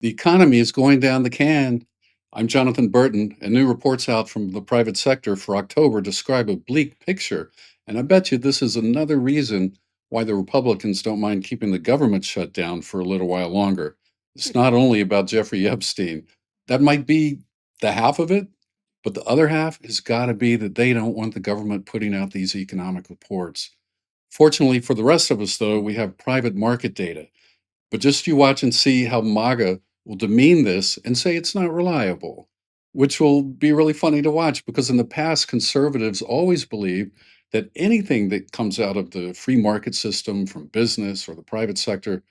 The economy is going down the can. I'm Jonathan Burton, and new reports out from the private sector for October describe a bleak picture. And I bet you this is another reason why the Republicans don't mind keeping the government shut down for a little while longer. It's not only about Jeffrey Epstein. That might be the half of it, but the other half has got to be that they don't want the government putting out these economic reports. Fortunately for the rest of us, though, we have private market data. But just you watch and see how MAGA will demean this and say it's not reliable, which will be really funny to watch because in the past, conservatives always believe that anything that comes out of the free market system from business or the private sector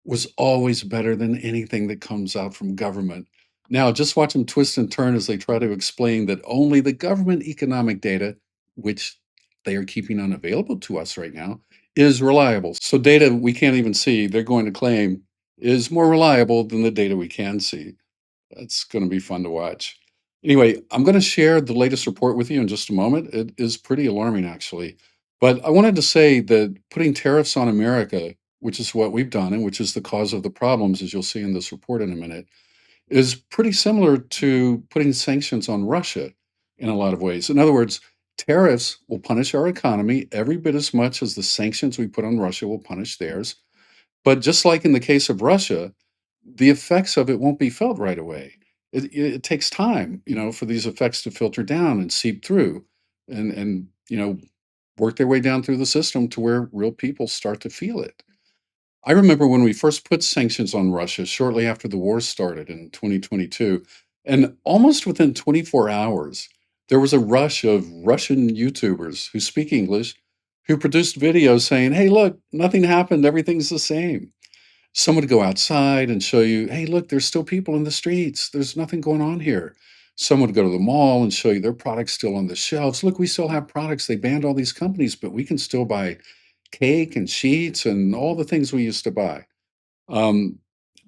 was always better than anything that comes out from government. Now, just watch them twist and turn as they try to explain that only the government economic data, which they are keeping unavailable to us right now, is reliable. So, data we can't even see, they're going to claim is more reliable than the data we can see. That's going to be fun to watch. Anyway, I'm going to share the latest report with you in just a moment. It is pretty alarming, actually. But I wanted to say that putting tariffs on America, which is what we've done and which is the cause of the problems, as you'll see in this report in a minute, is pretty similar to putting sanctions on Russia in a lot of ways. In other words, tariffs will punish our economy every bit as much as the sanctions we put on Russia will punish theirs. But just like in the case of Russia, the effects of it won't be felt right away. It takes time, for these effects to filter down and seep through, and work their way down through the system to where real people start to feel it. I remember when we first put sanctions on Russia shortly after the war started in 2022, and almost within 24 hours, there was a rush of Russian YouTubers who speak English who produced videos saying, "Hey, look, nothing happened, everything's the same." Some would go outside and show you, "Hey, look, there's still people in the streets. There's nothing going on here." Some would go to the mall and show you their products still on the shelves. "Look, we still have products. They banned all these companies, but we can still buy cake and sheets and all the things we used to buy." Um,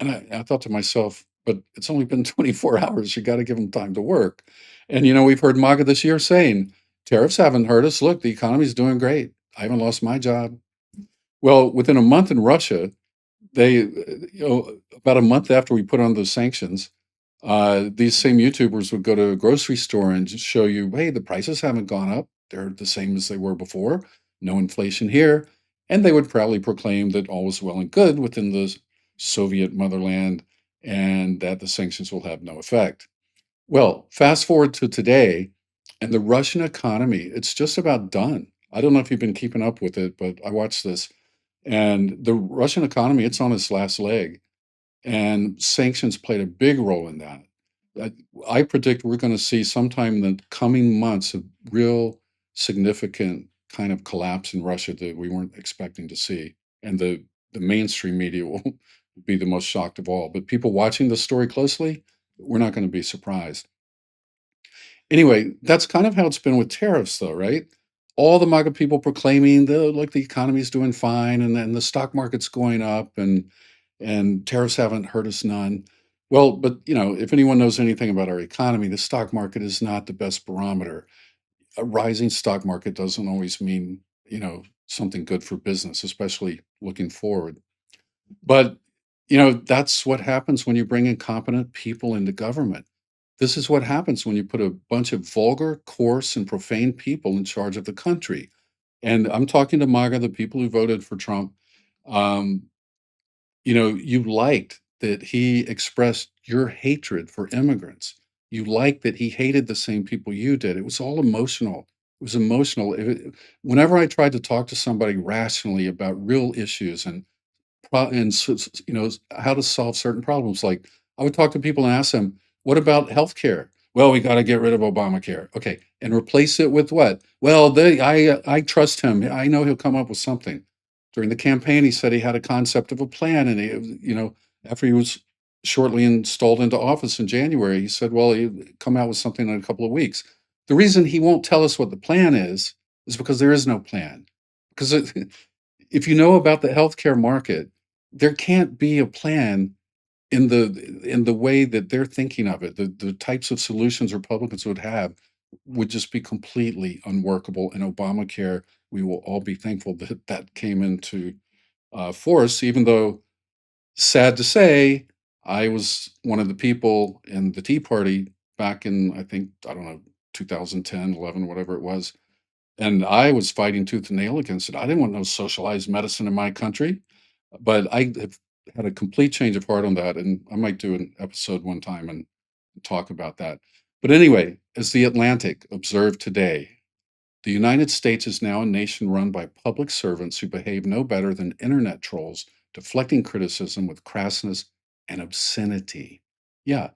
and I thought to myself, but it's only been 24 hours. You got to give them time to work. And, we've heard MAGA this year saying, tariffs haven't hurt us. Look, the economy's doing great. I haven't lost my job. Well, within a month in Russia, about a month after we put on those sanctions, these same YouTubers would go to a grocery store and just show you, hey, the prices haven't gone up. They're the same as they were before. No inflation here. And they would proudly proclaim that all was well and good within the Soviet motherland and that the sanctions will have no effect. Well, fast forward to today, and the Russian economy, it's just about done. I don't know if you've been keeping up with it, but I watched this. And the Russian economy, it's on its last leg. And sanctions played a big role in that. I, I predict we're going to see sometime in the coming months a real significant kind of collapse in Russia that we weren't expecting to see. And the mainstream media will be the most shocked of all. But people watching the story closely, we're not going to be surprised. Anyway, that's kind of how it's been with tariffs, though, right? All the MAGA people proclaiming the like the economy's doing fine and then the stock market's going up and tariffs haven't hurt us none. Well, but if anyone knows anything about our economy, the stock market is not the best barometer. A rising stock market doesn't always mean, something good for business, especially looking forward. But, that's what happens when you bring incompetent people into government. This is what happens when you put a bunch of vulgar, coarse, and profane people in charge of the country. And I'm talking to MAGA, the people who voted for Trump. Um, you liked that he expressed your hatred for immigrants. You liked that he hated the same people you did. It was all emotional. It was emotional. Whenever I tried to talk to somebody rationally about real issues and how to solve certain problems. Like I would talk to people and ask them, "What about healthcare?" Well, we got to get rid of Obamacare. Okay, and replace it with what? Well, I trust him. I know he'll come up with something. During the campaign, he said he had a concept of a plan, and after he was shortly installed into office in January, he said, "Well, he'll come out with something in a couple of weeks." The reason he won't tell us what the plan is because there is no plan. Because if you know about the healthcare market, there can't be a plan in the way that they're thinking of it. The types of solutions Republicans would have would just be completely unworkable. And Obamacare, we will all be thankful that that came into force, even though sad to say, I was one of the people in the Tea Party back in, I think, I don't know, 2010, 11, whatever it was. And I was fighting tooth and nail against it. I didn't want no socialized medicine in my country, but I have had a complete change of heart on that. And I might do an episode one time and talk about that. But anyway, as The Atlantic observed today, the United States is now a nation run by public servants who behave no better than internet trolls, deflecting criticism with crassness and obscenity. Yeah,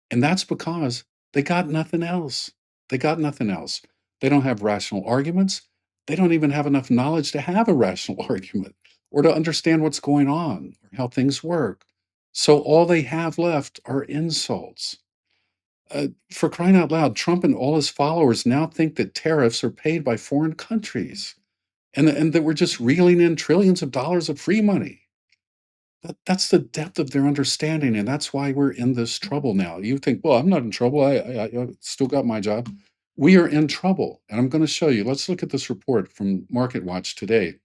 and that's because they got nothing else. They got nothing else. They don't have rational arguments. They don't even have enough knowledge to have a rational argument or to understand what's going on or how things work. So all they have left are insults. For crying out loud, Trump and all his followers now think that tariffs are paid by foreign countries and that we're just reeling in trillions of dollars of free money. That's the depth of their understanding, and that's why we're in this trouble now. You think, well, I'm not in trouble. I still got my job. We are in trouble, and I'm going to show you. Let's look at this report from MarketWatch today.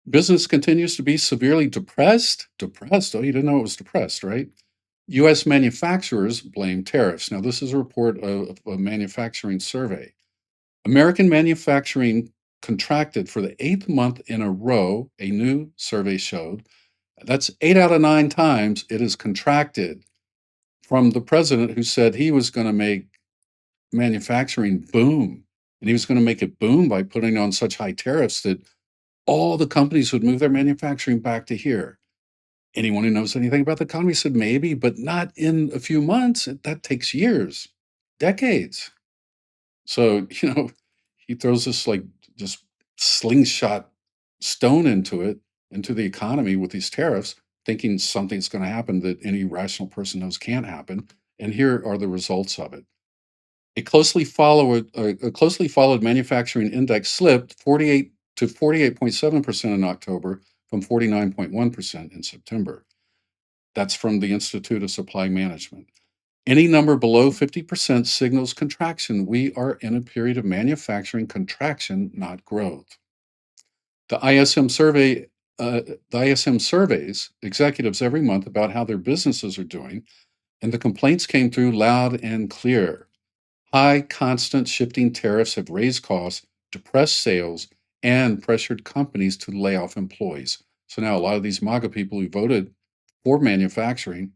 Business continues to be severely depressed. Depressed? Oh, you didn't know it was depressed, right? U.S. manufacturers blame tariffs. Now, this is a report of a manufacturing survey. American manufacturing contracted for the eighth month in a row, a new survey showed. That's 8 out of 9 times it is contracted from the president who said he was going to make manufacturing boom. And he was going to make it boom by putting on such high tariffs that all the companies would move their manufacturing back to here. Anyone who knows anything about the economy said maybe, but not in a few months. That takes years, decades. So, he throws this like just slingshot stone into it, into the economy with these tariffs, thinking something's going to happen that any rational person knows can't happen. And here are the results of it. A closely followed manufacturing index slipped 48 to 48.7% in October from 49.1% in September. That's from the Institute of Supply Management. Any number below 50% signals contraction. We are in a period of manufacturing contraction, not growth. The ISM survey, the ISM surveys executives every month about how their businesses are doing, and the complaints came through loud and clear. High, constant shifting tariffs have raised costs, depressed sales, and pressured companies to lay off employees. So now a lot of these MAGA people who voted for manufacturing,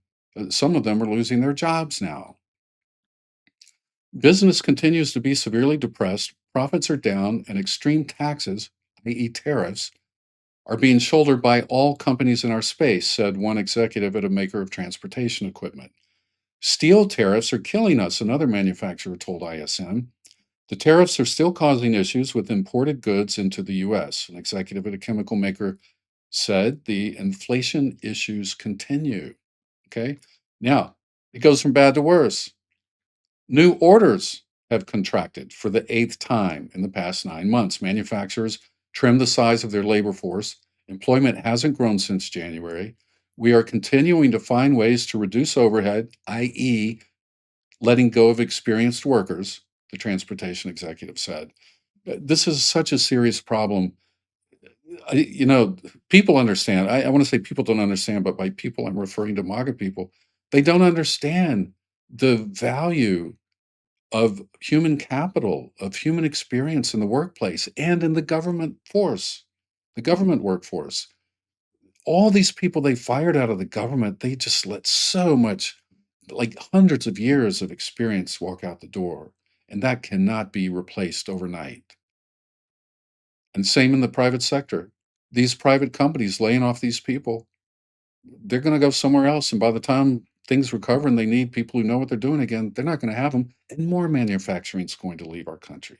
some of them are losing their jobs now. Business continues to be severely depressed, profits are down, and extreme taxes, i.e., tariffs, are being shouldered by all companies in our space, said one executive at a maker of transportation equipment. Steel tariffs are killing us, another manufacturer told ISM. The tariffs are still causing issues with imported goods into the U.S. An executive at a chemical maker said the inflation issues continue. Okay. Now, it goes from bad to worse. New orders have contracted for the eighth time in the past 9 months. Manufacturers trimmed the size of their labor force. Employment hasn't grown since January. We are continuing to find ways to reduce overhead, i.e., letting go of experienced workers, the transportation executive said. This is such a serious problem. People understand. I want to say people don't understand, but by people, I'm referring to MAGA people. They don't understand the value of human capital, of human experience in the workplace and in the government force, the government workforce. All these people they fired out of the government, they just let so much, like hundreds of years of experience walk out the door. And that cannot be replaced overnight. And same in the private sector. These private companies laying off these people, they're going to go somewhere else. And by the time things recover and they need people who know what they're doing again, they're not going to have them. And more manufacturing is going to leave our country.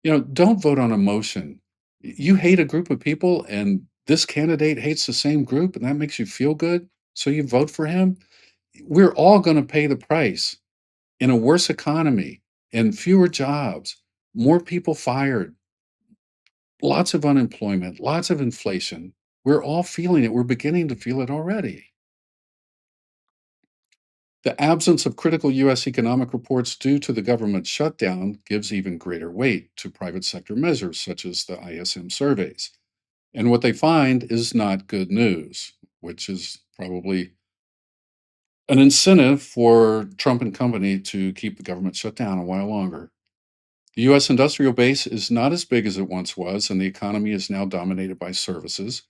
Don't vote on emotion. You hate a group of people and this candidate hates the same group and that makes you feel good. So you vote for him. We're all going to pay the price in a worse economy and fewer jobs, more people fired, lots of unemployment, lots of inflation. We're all feeling it. We're beginning to feel it already. The absence of critical U.S. economic reports due to the government shutdown gives even greater weight to private sector measures such as the ISM surveys. And what they find is not good news, which is probably an incentive for Trump and company to keep the government shut down a while longer. The US industrial base is not as big as it once was, and the economy is now dominated by services.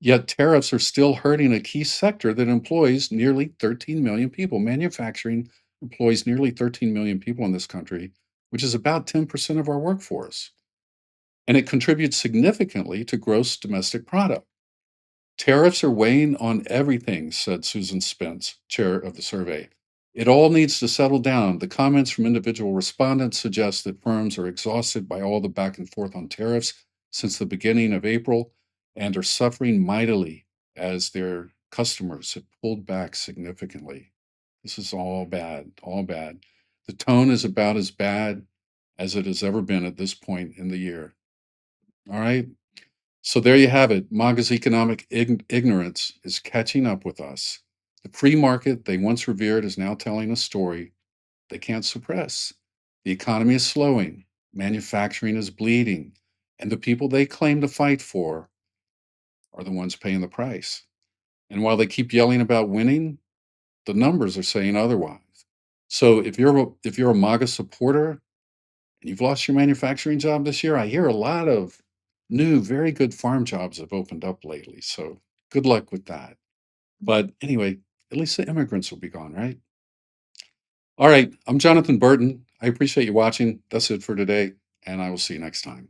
Yet tariffs are still hurting a key sector that employs nearly 13 million people. Manufacturing employs nearly 13 million people in this country, which is about 10% of our workforce. And it contributes significantly to gross domestic product. Tariffs are weighing on everything, said Susan Spence, chair of the survey. It all needs to settle down. The comments from individual respondents suggest that firms are exhausted by all the back and forth on tariffs since the beginning of April and are suffering mightily as their customers have pulled back significantly. This is all bad, all bad. The tone is about as bad as it has ever been at this point in the year. All right. So there you have it. MAGA's economic ignorance is catching up with us. The free market they once revered is now telling a story they can't suppress. The economy is slowing, manufacturing is bleeding, and the people they claim to fight for are the ones paying the price. And while they keep yelling about winning, the numbers are saying otherwise. So if you're a MAGA supporter and you've lost your manufacturing job this year, I hear a lot of new, very good farm jobs have opened up lately. So good luck with that. But anyway, at least the immigrants will be gone, right? All right. I'm Jonathan Burton. I appreciate you watching. That's it for today, and I will see you next time.